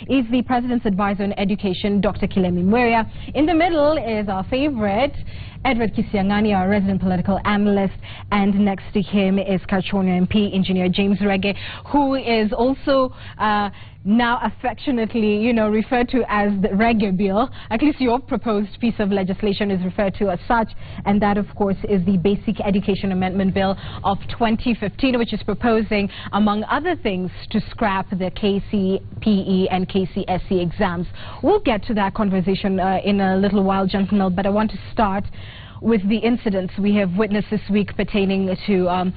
Is the President's Advisor on Education, Dr. Kilemi Mweria. In the middle is our favorite, Edward Kisiangani, our resident political analyst, and next to him is Karachuonyo MP Engineer James Reggae, who is also now affectionately, referred to as the Reggae Bill. At least your proposed piece of legislation is referred to as such, and that, of course, is the Basic Education Amendment Bill of 2015, which is proposing, among other things, to scrap the KCPE and KCSE exams. We'll get to that conversation in a little while, gentlemen, but I want to start with the incidents we have witnessed this week pertaining to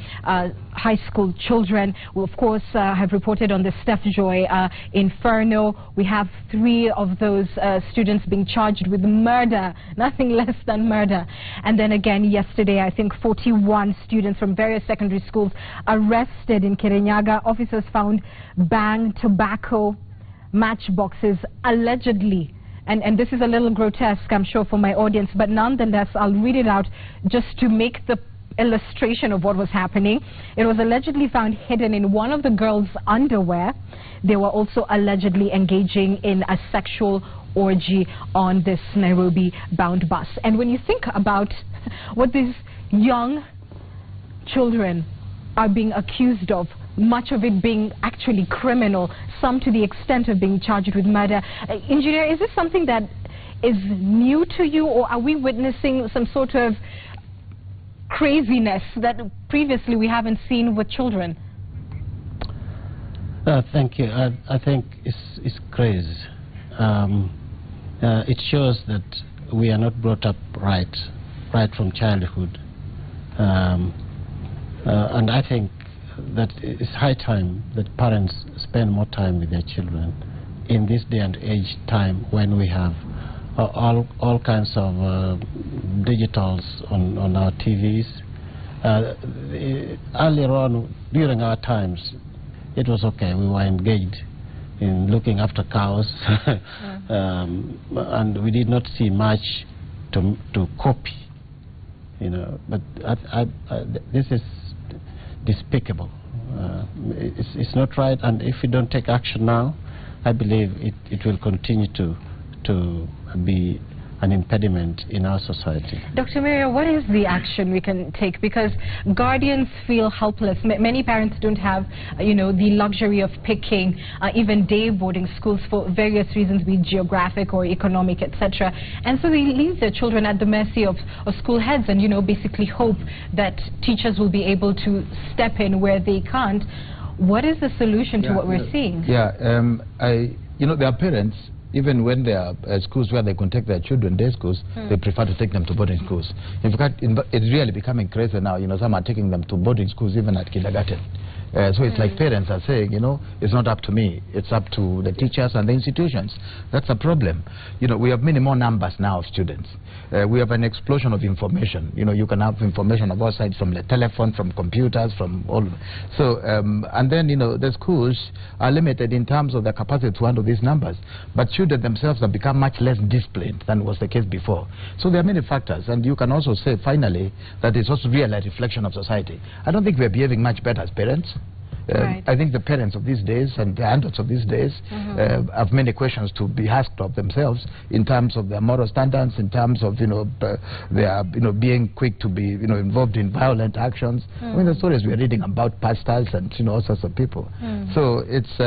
high school children. We, of course, have reported on the Steph Joy inferno. We have 3 of those students being charged with murder, nothing less than murder. And then again, yesterday, I think 41 students from various secondary schools arrested in Kirinyaga. Officers found bang tobacco matchboxes, allegedly. And this is a little grotesque, I'm sure, for my audience, but nonetheless, I'll read it out just to make the illustration of what was happening. It was allegedly found hidden in one of the girls' underwear. They were also allegedly engaging in a sexual orgy on this Nairobi-bound bus. And when you think about what these young children are being accused of, much of it being actually criminal, some to the extent of being charged with murder. Engineer, is this something that is new to you, or are we witnessing some sort of craziness that previously we haven't seen with children? Thank you. I think it's crazy. It shows that we are not brought up right from childhood. And I think that it's high time that parents spend more time with their children in this day and age time when we have all kinds of digitals on our TVs. Earlier on, during our times, it was okay. We were engaged in looking after cows, and we did not see much to copy, But this is despicable. It's not right, and if we don't take action now, I believe it will continue to be an impediment in our society. Dr. Mweria, what is the action we can take? Because guardians feel helpless. Many parents don't have, the luxury of picking even day boarding schools for various reasons, be it geographic or economic, etc. And so they leave their children at the mercy of school heads and, basically hope that teachers will be able to step in where they can't. What is the solution to what we're seeing? Yeah, there are parents, even when there are schools where they can take their children, day schools, they prefer to take them to boarding schools. In fact, it's really becoming crazy now. Some are taking them to boarding schools, even at kindergarten. So it's like parents are saying, it's not up to me. It's up to the teachers and the institutions. That's a problem. We have many more numbers now of students. We have an explosion of information. You can have information of all sides, from the telephone, from computers, from all. So, and then, the schools are limited in terms of their capacity to handle these numbers. But children themselves have become much less disciplined than was the case before. So there are many factors. And you can also say, finally, that it's also really a reflection of society. I don't think we're behaving much better as parents. Right. I think the parents of these days and the adults of these days have many questions to be asked of themselves in terms of their moral standards, in terms of their being quick to be involved in violent actions. I mean, the stories we are reading about pastors and all sorts of people. So it's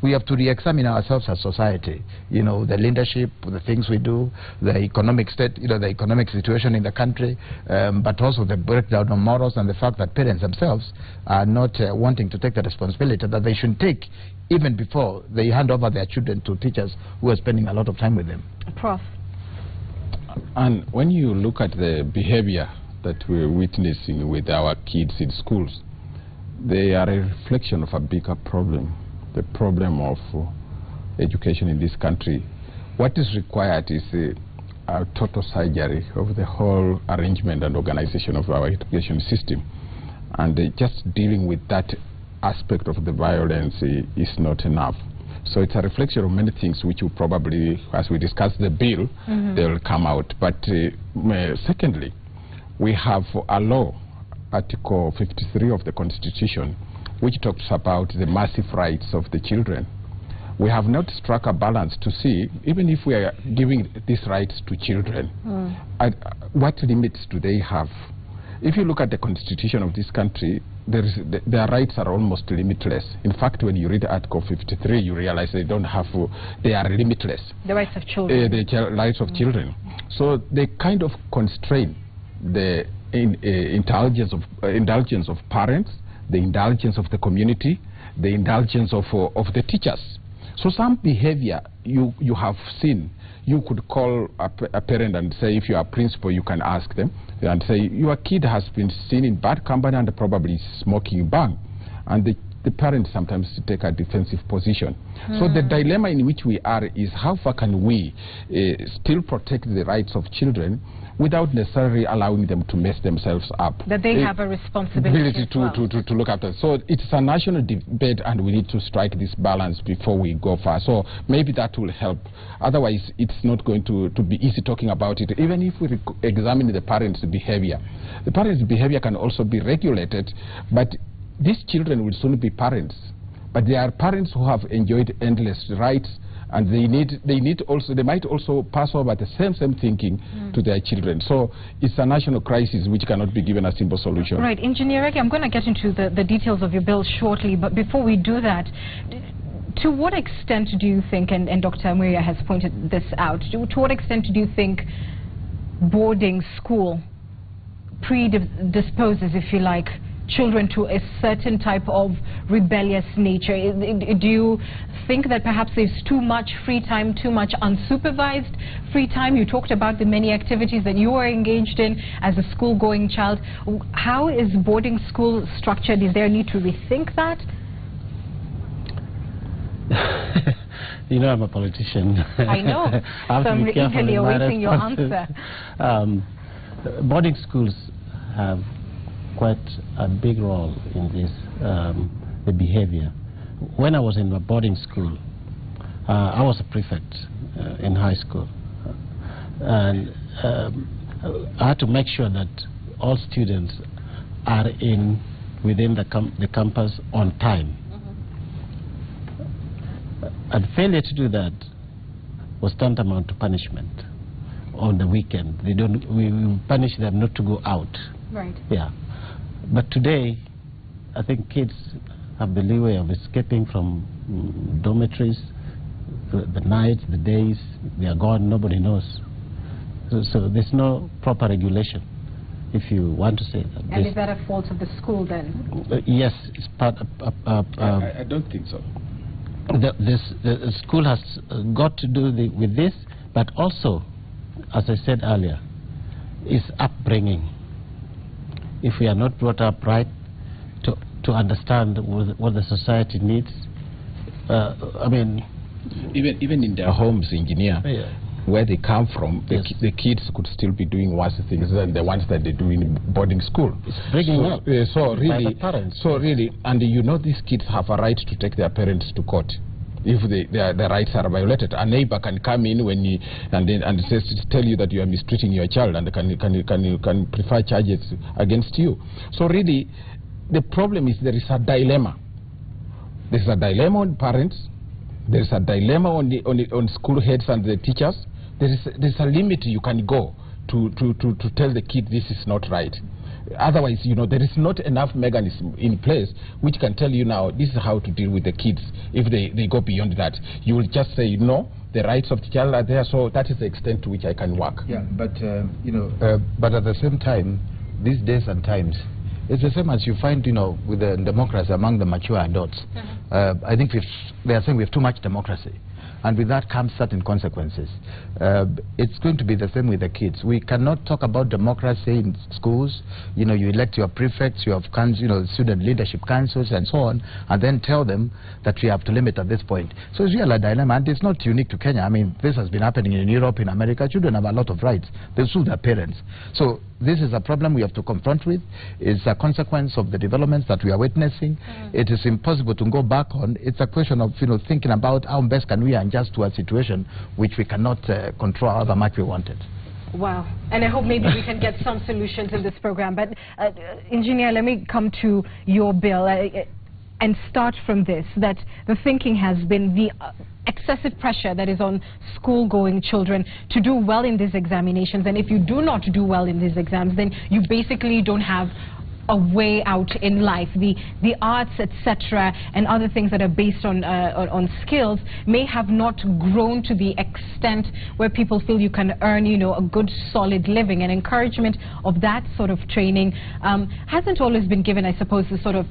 we have to re-examine ourselves as society. The leadership, the things we do, the economic state, the economic situation in the country, but also the breakdown of morals and the fact that parents themselves are not wanting to take the responsibility that they should take even before they hand over their children to teachers who are spending a lot of time with them. Prof. And when you look at the behavior that we're witnessing with our kids in schools, they are a reflection of a bigger problem, the problem of education in this country. What is required is a total surgery of the whole arrangement and organization of our education system. And just dealing with that aspect of the violence is not enough. So it's a reflection of many things which will probably, as we discuss the bill, they will come out. But secondly, we have a law, Article 53 of the Constitution, which talks about the massive rights of the children. we have not struck a balance to see, even if we are giving these rights to children, what limits do they have? If you look at the constitution of this country, their rights are almost limitless. In fact, when you read Article 53, you realize they are limitless. The rights of children. The rights of children. So they kind of constrain the indulgence of parents, the indulgence of the community, the indulgence of the teachers. So some behavior you have seen, you could call a parent and say, if you are a principal, you can ask them and say, your kid has been seen in bad company and probably smoking bang. And the parents sometimes take a defensive position. So the dilemma in which we are is how far can we still protect the rights of children without necessarily allowing them to mess themselves up. That they have a responsibility to look after. So it's a national debate, and we need to strike this balance before we go far. So maybe that will help. Otherwise, it's not going to be easy talking about it. Even if we examine the parents' behavior, the parents' behavior can also be regulated, but these children will soon be parents. But they are parents who have enjoyed endless rights, and they might also pass over the same thinking to their children. So it's a national crisis which cannot be given a simple solution. Right. Engineer Rege, I'm going to get into the details of your bill shortly, but before we do that, to what extent do you think, and Dr. Mweria has pointed this out, to what extent do you think boarding school predisposes, if you like, children to a certain type of rebellious nature? Do you think that perhaps there's too much free time, too much unsupervised free time? You talked about the many activities that you are engaged in as a school-going child. How is boarding school structured? Is there a need to rethink that? You know, I'm a politician. I know. So I'm eagerly awaiting your answer. Boarding schools have quite a big role in this, the behavior. When I was in a boarding school, I was a prefect in high school, and I had to make sure that all students are within the campus on time. And failure to do that was tantamount to punishment on the weekend. We punish them not to go out. Right. Yeah. But today, I think kids have the leeway of escaping from dormitories, the nights, the days, they are gone, nobody knows. So there's no proper regulation, if you want to say that. And is that a fault of the school then? Yes, it's part of... I don't think so. The school has got to do with this, but also, as I said earlier, is upbringing. If we are not brought up right to understand what the society needs, I mean... Even in their homes, engineer, where they come from, the kids could still be doing worse things than the ones that they do in boarding school. It's bringing up by the parents. So really, and you know, these kids have a right to take their parents to court if their rights are violated. A neighbor can come in and tell you that you are mistreating your child, and can prefer charges against you. So really, the problem is there is a dilemma. There is a dilemma on parents. There is a dilemma on school heads and the teachers. There is a limit you can go to tell the kid this is not right. Otherwise, you know, there is not enough mechanism in place which can tell you now this is how to deal with the kids. If they go beyond that, you will just say no. The rights of the child are there, so that is the extent to which I can work. Yeah, but you know, but at the same time, these days and times, it's the same as you find, you know, with the democracy among the mature adults. I think they are saying we have too much democracy, and with that comes certain consequences. It's going to be the same with the kids. We cannot talk about democracy in schools. You know, you elect your prefects, you have student leadership councils and so on, and then tell them that we have to limit at this point. So it's really a dilemma, and it's not unique to Kenya. I mean, this has been happening in Europe, in America. Children have a lot of rights. They sue their parents. So this is a problem we have to confront with. It's a consequence of the developments that we are witnessing. It is impossible to go back on. It's a question of, you know, thinking about how best can we adjust to a situation which we cannot control however much we want it. Wow. And I hope maybe we can get some solutions in this program. But Engineer, let me come to your bill. and start from this, that the thinking has been the excessive pressure that is on school-going children to do well in these examinations, and if you do not do well in these exams, then you basically don't have a way out in life. The arts, etc., and other things that are based on skills may have not grown to the extent where people feel you can earn, you know, a good solid living. And encouragement of that sort of training hasn't always been given, I suppose, the sort of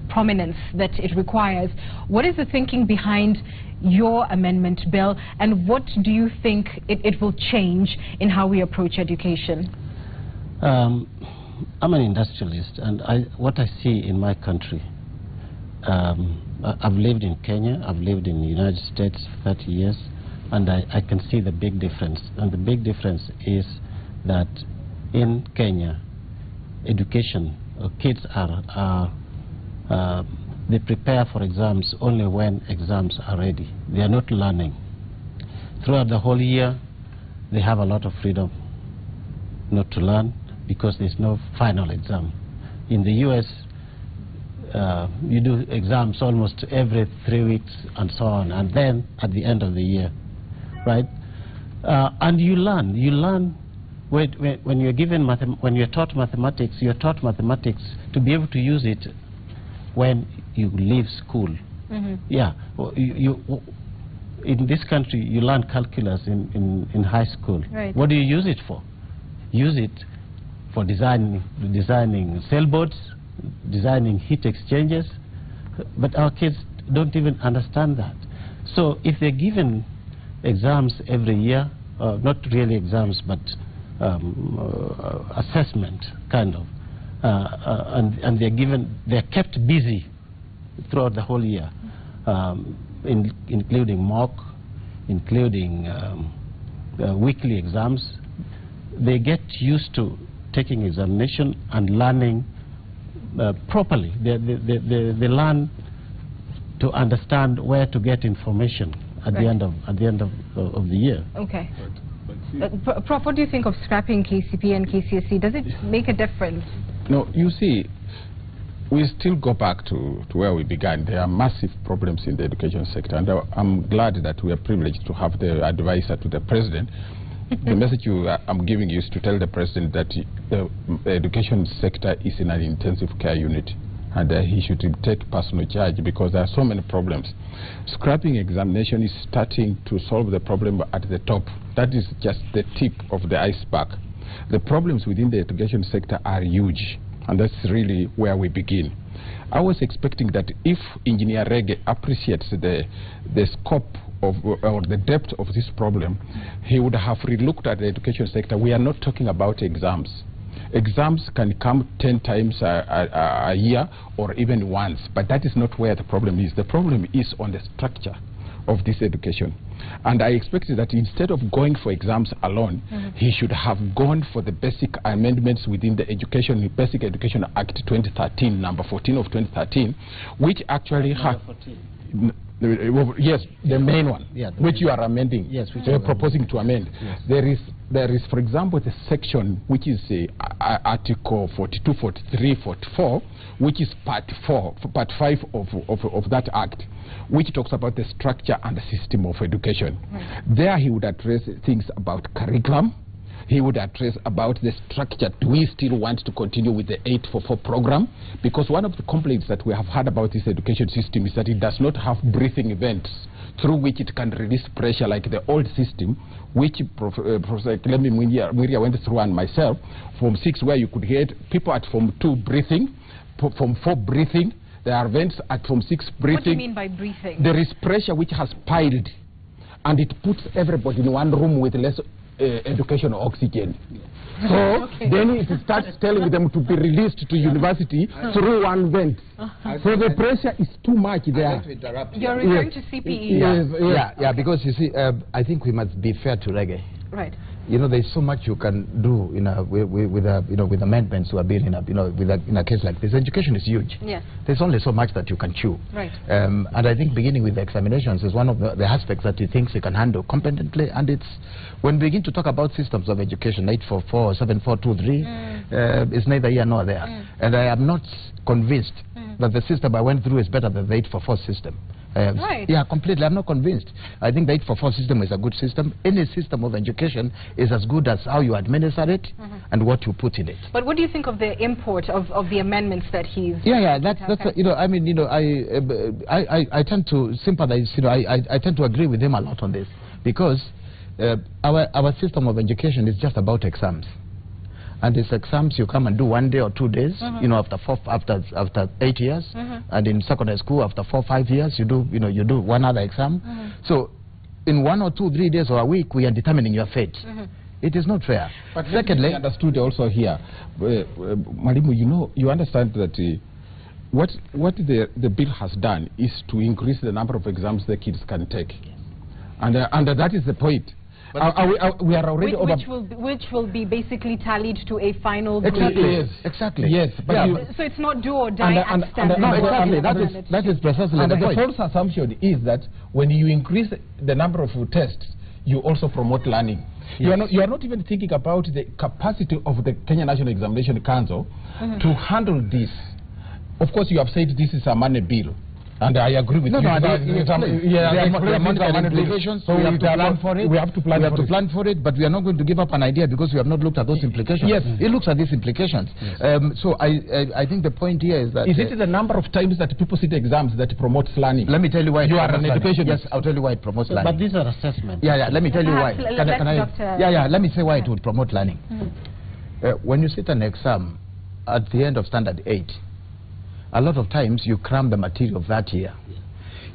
prominence that it requires. What is the thinking behind your amendment bill, and what do you think it will change in how we approach education? I'm an industrialist, and what I see in my country, I've lived in Kenya, I've lived in the United States for 30 years, and I can see the big difference. And the big difference is that in Kenya, education, kids they prepare for exams only when exams are ready. They are not learning. Throughout the whole year, they have a lot of freedom not to learn, because there's no final exam. In the US, you do exams almost every 3 weeks and so on, and then at the end of the year, right? And you learn when you're given when you're taught mathematics, you're taught mathematics to be able to use it when you leave school. Mm-hmm. Yeah, in this country you learn calculus in high school. Right. What do you use it for? Use it for designing sailboats, designing heat exchangers, but our kids don't even understand that. So if they're given exams every year, not really exams, but assessment kind of, and they're kept busy throughout the whole year, including mock, including weekly exams, they get used to taking examination and learning properly. They learn to understand where to get information at the end of the year. Okay. Prof, what do you think of scrapping KCPE and KCSE? Does it make a difference? No, you see, we still go back to where we began. There are massive problems in the education sector, and I'm glad that we are privileged to have the advisor to the president. The message I'm giving you is to tell the president that the education sector is in an intensive care unit, and he should take personal charge, because there are so many problems. Scrapping examination is starting to solve the problem at the top. That is just the tip of the iceberg. The problems within the education sector are huge, and that's really where we begin. I was expecting that if Engineer Rege appreciates the scope of, or the depth of this problem, he would have relooked at the education sector. We are not talking about exams. Exams can come 10 times a year or even once, but that is not where the problem is. The problem is on the structure of this education. And I expected that instead of going for exams alone, he should have gone for the basic amendments within the Basic Education Act 2013, number 14 of 2013, which actually has... Yes, the main one, which you are amending, which you are proposing to amend. Yes. There is, for example, the section which is Article 42, 43, 44, which is Part 5 of that Act, which talks about the structure and the system of education. Right. There he would address things about curriculum. He would address about the structure. Do we still want to continue with the 844 program? Because one of the complaints that we have had about this education system is that it does not have breathing events through which it can release pressure like the old system, which Professor Kilemi Mwiria went through, and myself, Form 6, where you could get people at Form 2 breathing, Form 4 breathing. There are events at Form 6 breathing. What do you mean by breathing? There is pressure which has piled, and it puts everybody in one room with less educational oxygen. So then it starts telling them to be released to university through one vent. So the pressure is too much there. You're referring to CPE? Yeah, because you see, I think we must be fair to Rege. Right. You know, there's so much you can do with amendments to a bill in a case like this. Education is huge. Yes. There's only so much that you can chew. Right. And I think beginning with the examinations is one of the aspects that he thinks he can handle competently. And it's when we begin to talk about systems of education, 844, 7423, it's neither here nor there. And I am not convinced that the system I went through is better than the 844 system. Right. Yeah, completely. I'm not convinced. I think the 844 system is a good system. Any system of education is as good as how you administer it and what you put in it. But what do you think of the import of the amendments that he's... That's you know, I mean, you know, I tend to sympathize, you know, I tend to agree with him a lot on this, because our system of education is just about exams. And these exams you come and do 1 day or 2 days, you know, after 8 years, and in secondary school after 4 or 5 years you do one other exam. So in 1 or 2 or 3 days or a week we are determining your fate. It is not fair. But secondly, understood also here, Mwalimu, you understand that what the bill has done is to increase the number of exams the kids can take, and that is the point. We are already which will be basically tallied to a final grade. Exactly. Yes. Exactly. Yes, but so it's not do or die at standard. No, exactly. That is precisely the point. The false assumption is that when you increase the number of tests, you also promote learning. Yes. You are not even thinking about the capacity of the Kenya National Examination Council to handle this. Of course, you have said this is a money bill. And I agree with you. There are monetary implications, so we have to plan for it. We have to plan for it, but we are not going to give up an idea because we have not looked at those implications. Yes. It looks at these implications. Yes. So I think the point here is that... Is it the number of times that people sit exams that promotes learning? Let me tell you why. You are an education. Yes, I'll tell you why it promotes learning. But these are assessments. Yeah, let me tell you why. Let me say why it would promote learning. When you sit an exam at the end of standard 8, a lot of times you cram the material of that year.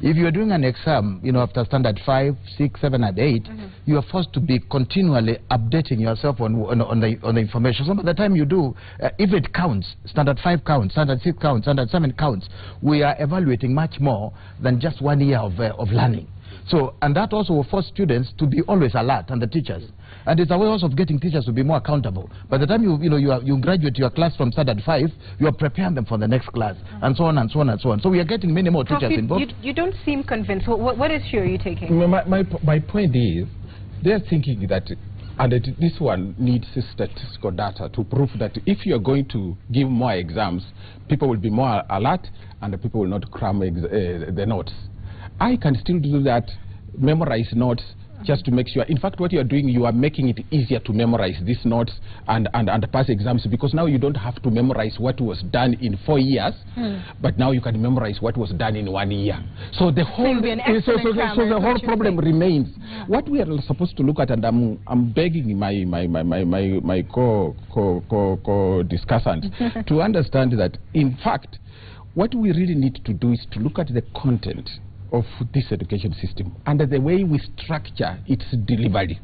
If you're doing an exam, you know, after standard 5, 6, 7, and 8, you are forced to be continually updating yourself on the information. So by the time you do, if it counts, standard 5 counts, standard 6 counts, standard 7 counts, we are evaluating much more than just 1 year of learning. So, and that also will force students to be always alert, and the teachers. And it's a way also of getting teachers to be more accountable. By the time you graduate your class from standard 5, you are preparing them for the next class, and so on and so on and so on. So we are getting many more teachers involved. You don't seem convinced. What issue are you taking? My point is, they're thinking that, and this one needs statistical data to prove that if you're going to give more exams, people will be more alert, and the people will not cram the notes. I can still do that, memorize notes, just to make sure. In fact, what you are doing, you are making it easier to memorize these notes and pass exams, because now you don't have to memorize what was done in 4 years, but now you can memorize what was done in 1 year. So the whole problem remains. What we are supposed to look at, and I'm begging my co-discussant to understand that, in fact, what we really need to do is to look at the content of this education system and the way we structure its delivery.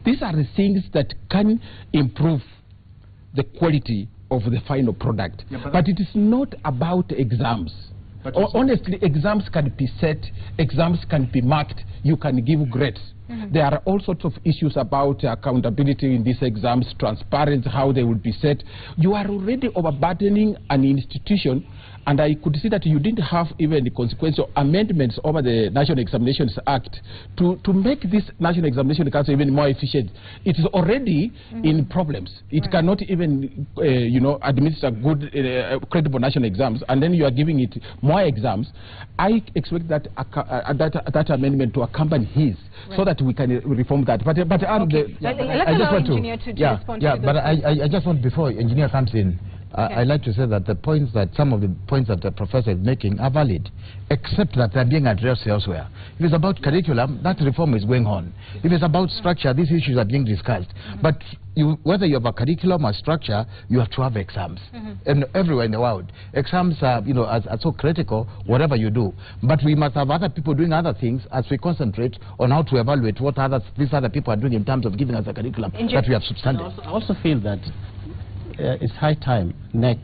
These are the things that can improve the quality of the final product. But it is not about exams. Honestly, exams can be set, exams can be marked, you can give grades. There are all sorts of issues about accountability in these exams, transparency, how they will be set. You are already overburdening an institution, and I could see that you didn't have even the consequential amendments over the National Examinations Act to make this National Examination Council even more efficient. It is already in problems. It cannot even, administer good, credible national exams, and then you are giving it more exams. I expect that that amendment to accompany his, so that we can reform that. But let's allow engineer to respond to but I just want, before engineer comes in, I'd like to say that some of the points that the professor is making are valid, except that they're being addressed elsewhere. If it's about curriculum, that reform is going on. If it's about structure, these issues are being discussed. But whether you have a curriculum or structure, you have to have exams. And everywhere in the world, exams are, are so critical, whatever you do. But we must have other people doing other things as we concentrate on how to evaluate what these other people are doing in terms of giving us a curriculum that we have substantive. I also feel that it's high time NEC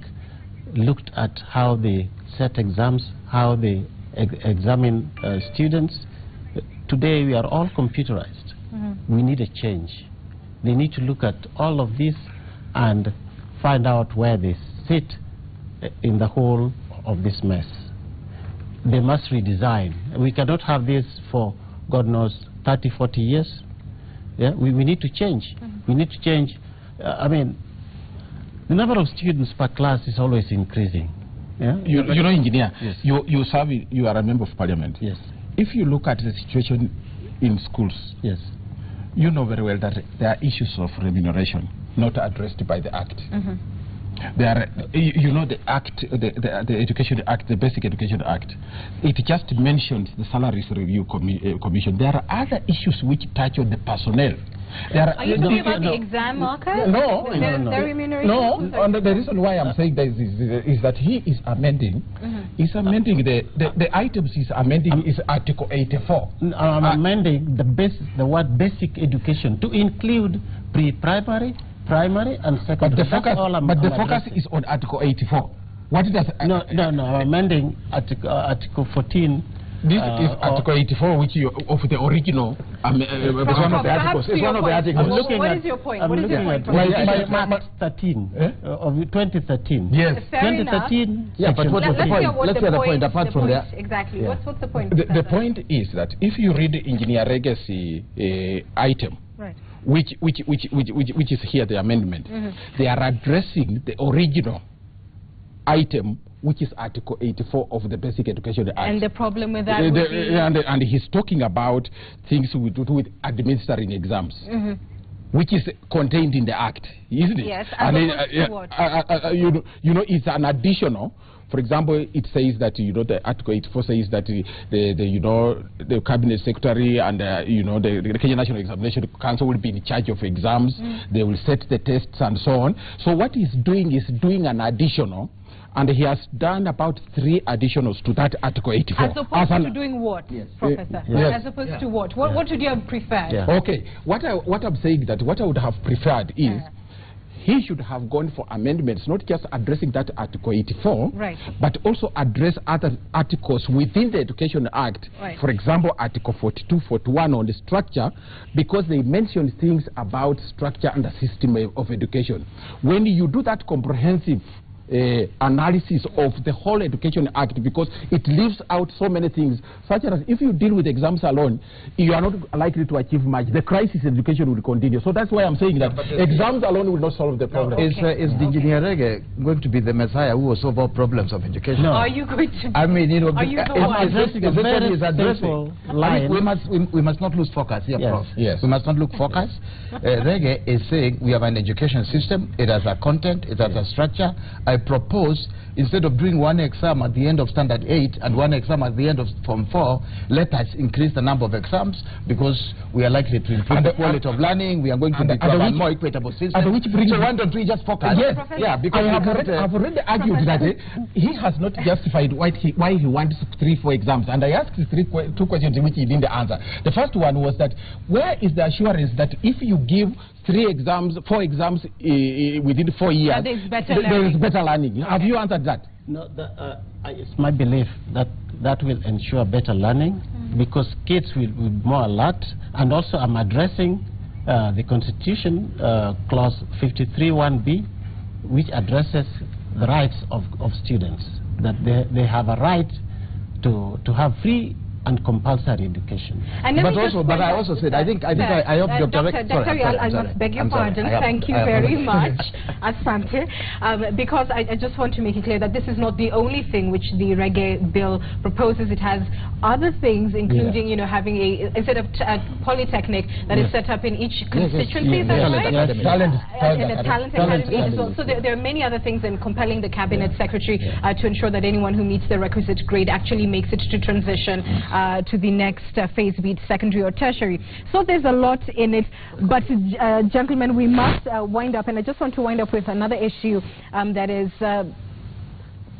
looked at how they set exams, how they examine students. Today we are all computerized. We need a change. They need to look at all of this and find out where they sit in the whole of this mess. They must redesign. We cannot have this for, God knows, 30, 40 years. Yeah? We need to change. We need to change. The number of students per class is always increasing. Yeah? You know, engineer, Yes. you are a member of parliament. Yes. If you look at the situation in schools, Yes. you know very well that there are issues of remuneration not addressed by the Act. There are, you know, the Act, the Education Act, the Basic Education Act, it just mentions the Salaries Review Commission. There are other issues which touch on the personnel. Are you talking about the exam markers? No, The remuneration? No, and the reason why I'm saying that is that he is amending, is amending the items he's amending is Article 84. I'm amending the word basic education to include pre-primary, primary, and secondary. But the focus is on Article 84. What does? No. I'm amending Article 14. This is Article 84, which of the original. It's one of the articles. It's one of the articles. What is your point? I'm looking at March 13 of 2013. Yes. 2013. Yeah, but what was the point? Let's hear the point apart from there. Exactly. Yeah. What's the point? The point is that if you read the Engineer Legacy item, right, which is here the amendment, they are addressing the original item, which is Article 84 of the Basic Education Act. And the problem with that would be... and he's talking about things we do with administering exams, which is contained in the Act, isn't it? Yes, as opposed to what? You know, it's an additional. For example, it says that, you know, the Article 84 says that the Cabinet Secretary and, you know, the Kenya National Examination Council will be in charge of exams. They will set the tests and so on. So what he's doing is doing an additional, and he has done about 3 additionals to that Article 84. As opposed to doing what, Professor? Yes. As opposed to what? What would you have preferred? Yeah. Okay, what I'm saying that what I would have preferred is he should have gone for amendments, not just addressing that Article 84, right, but also address other articles within the Education Act. Right. For example, Article 42, 41 on the structure, because they mention things about structure and the system of education. When you do that comprehensive analysis of the whole Education Act, because it leaves out so many things, such as if you deal with exams alone, you are not likely to achieve much. The crisis in education will continue. So that's why I'm saying that exams alone will not solve the problem. Is the Engineer Rege going to be the messiah who will solve all problems of education? No. Are you going to? I mean, you know, are you the one? We must not lose focus here, Yes. Prof. Yes. We must not lose focus. Rege is saying we have an education system. It has a content. It has a structure. I propose, instead of doing one exam at the end of Standard 8 and one exam at the end of Form 4, let us increase the number of exams, because we are likely to improve the quality of learning. We are going to become a more equitable system. So why don't we just focus? Yes. Yeah, because I've already argued that he has not justified why he wants 3-4 exams, and I asked 2 questions in which he didn't answer. The first one was that where is the assurance that if you give 4 exams within 4 years, there is better learning? Have you answered that? No, it's my belief that that will ensure better learning, because kids will be more alert. And also I'm addressing the Constitution, Clause 53(1)(b), which addresses the rights of students, that they have a right to have free and compulsory education. But I also said, I hope Dr. I must beg your pardon. Thank you very much, Asante, because I just want to make it clear that this is not the only thing which the Rege bill proposes. It has other things, including, you know, having instead of a polytechnic that is set up in each constituency, is that right? And a talent academy as well. So there are many other things, in compelling the cabinet secretary to ensure that anyone who meets the requisite grade actually makes it to transition to the next phase, be it secondary or tertiary. So there's a lot in it, but gentlemen, we must wind up, and I just want to wind up with another issue that is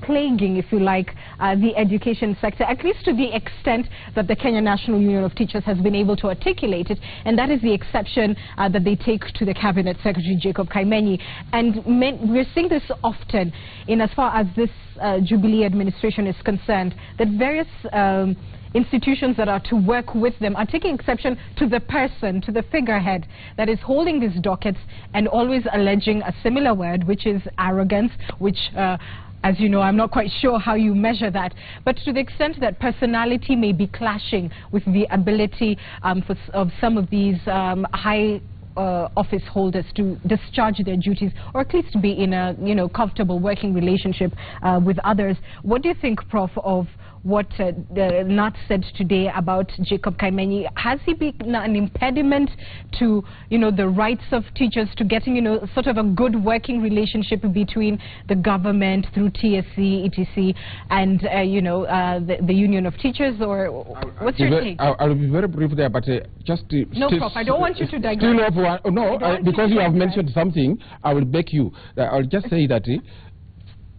plaguing, if you like, the education sector, at least to the extent that the Kenya National Union of Teachers has been able to articulate it, and that is the exception that they take to the Cabinet Secretary Jacob Kaimenyi. And we're seeing this often in as far as this Jubilee administration is concerned, that various institutions that are to work with them are taking exception to the person, to the figurehead that is holding these dockets, and always alleging a similar word, which is arrogance, which as you know, I'm not quite sure how you measure that, but to the extent that personality may be clashing with the ability of some of these high office holders to discharge their duties, or at least be in a comfortable working relationship with others. What do you think, Prof, of what Nat said today about Jacob Kaimenyi? Has he been an impediment to the rights of teachers, to getting sort of a good working relationship between the government through TSC, ETC, and the Union of Teachers? Or what's your take? I'll be very brief there, but just no, Prof, I don't want you to digress. Because you have mentioned something, I will beg you. I'll just say that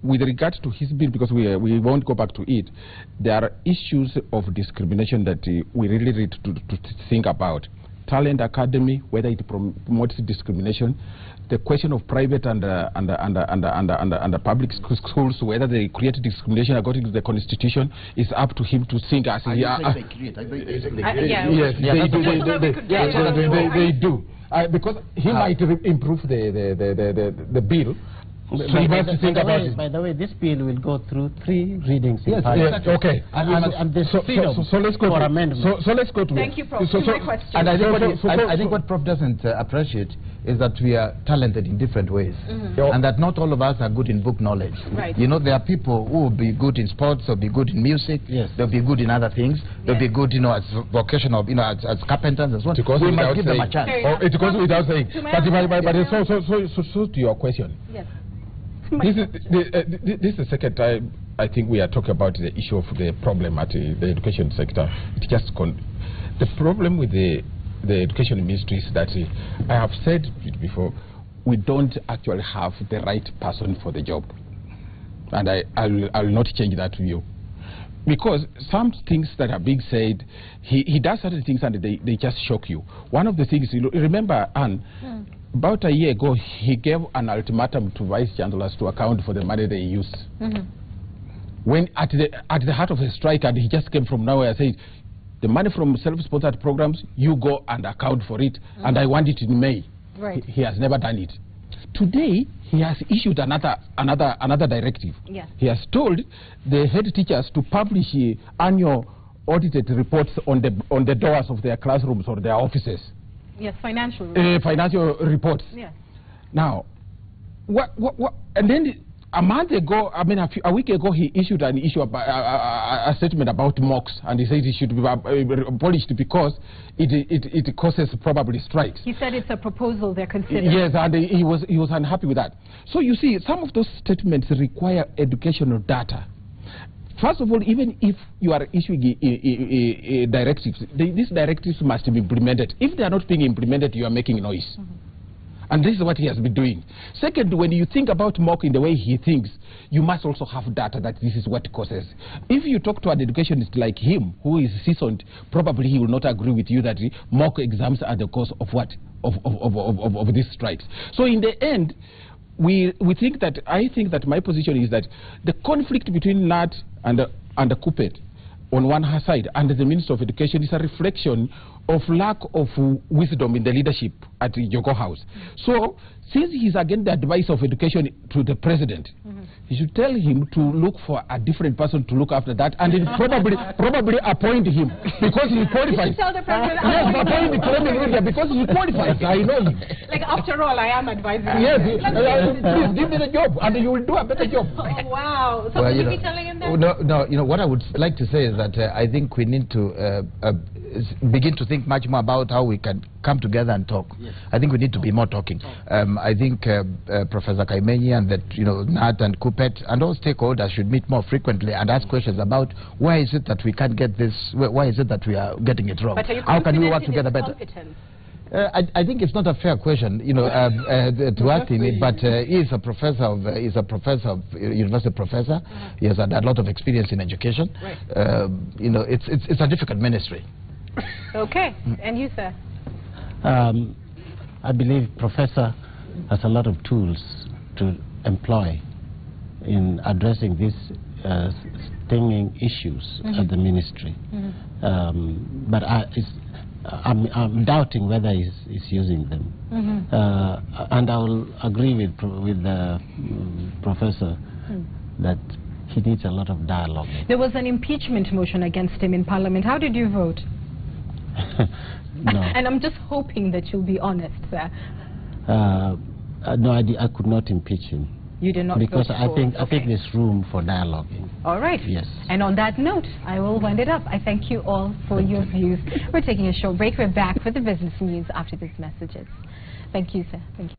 with regard to his bill, because we won't go back to it, there are issues of discrimination that we really need to think about. Talent Academy, whether it promotes discrimination, the question of private and public schools, whether they create discrimination according to the Constitution, is up to him to think as he... They do. Because he might improve the bill. By the way, this bill will go through 3 readings. Yes, okay. And the so let's go for amendment. So let's go to Thank you, Prof. My question. And I think what Prof doesn't appreciate is that we are talented in different ways, and that not all of us are good in book knowledge. Right. There are people who will be good in sports, they'll be good in music, they'll be good in other things, they'll be good, as vocational, as carpenters as well. We must give them a chance. It goes without saying. But so to your question. Yes. This is the second time I think we are talking about the issue of the problem at the education sector. The problem with the education ministry is that I have said it before, we don't actually have the right person for the job, and I will not change that view, because some things that are being said, he does certain things and they just shock you. One of the things, remember, Anne, about a year ago, he gave an ultimatum to vice chancellors to account for the money they used. When at the heart of the strike, and he just came from nowhere and said, the money from self-sponsored programs, you go and account for it, and I want it in May. Right. He has never done it. Today, he has issued another directive. Yes. He has told the head teachers to publish annual audited reports on the doors of their classrooms or their offices. Yes, financial reports. Financial reports. Yeah. Now, and then a month ago, a week ago, he issued a statement about mocks, and he said it should be abolished because it causes probably strikes. He said it's a proposal they're considering. Yes, and he was unhappy with that. So you see, some of those statements require educational data. First of all, even if you are issuing directives, these directives must be implemented. If they are not being implemented, you are making noise. And this is what he has been doing. Second, when you think about mock in the way he thinks, you must also have data that this is what causes. If you talk to an educationist like him, who is seasoned, probably he will not agree with you that mock exams are the cause of what? Of these strikes. So in the end, I think that my position is that the conflict between NAT and the KUPPET on one side and the Minister of Education is a reflection of lack of wisdom in the leadership at the Jogoo House. So since he's against the advice of education to the president, he should tell him to look for a different person to look after that, and probably appoint him because he qualifies. Tell the president. Yes, appoint the president because he qualifies. I know him. Like, after all, I am advising. Yes, please give me the job, and you will do a better job. Oh, wow. So will you be telling him that? No. What I would like to say is that I think we need to begin to think much more about how we can come together and talk. Yes. I think we need to be more talking. I think Professor Kaimenyi and that NAT and KUPPET and all stakeholders should meet more frequently and ask questions about why is it that we can't get this, why is it that we are getting it wrong? How can we work together better? I think it's not a fair question, to ask him, but he's a professor university professor. He has had a lot of experience in education. Right. It's a difficult ministry. Okay, and you, sir? I believe Professor has a lot of tools to employ in addressing these stinging issues at the ministry. But I'm doubting whether he's using them. And I will agree with the professor that he needs a lot of dialogue. There was an impeachment motion against him in Parliament. How did you vote? No. And I'm just hoping that you'll be honest, sir. No, I could not impeach him. You did not because vote I for think it. I think there's room for dialoguing. All right. Yes. And on that note, I will wind it up. I thank you all for your views. We're taking a short break. We're back with the business news after these messages. Thank you, sir. Thank you.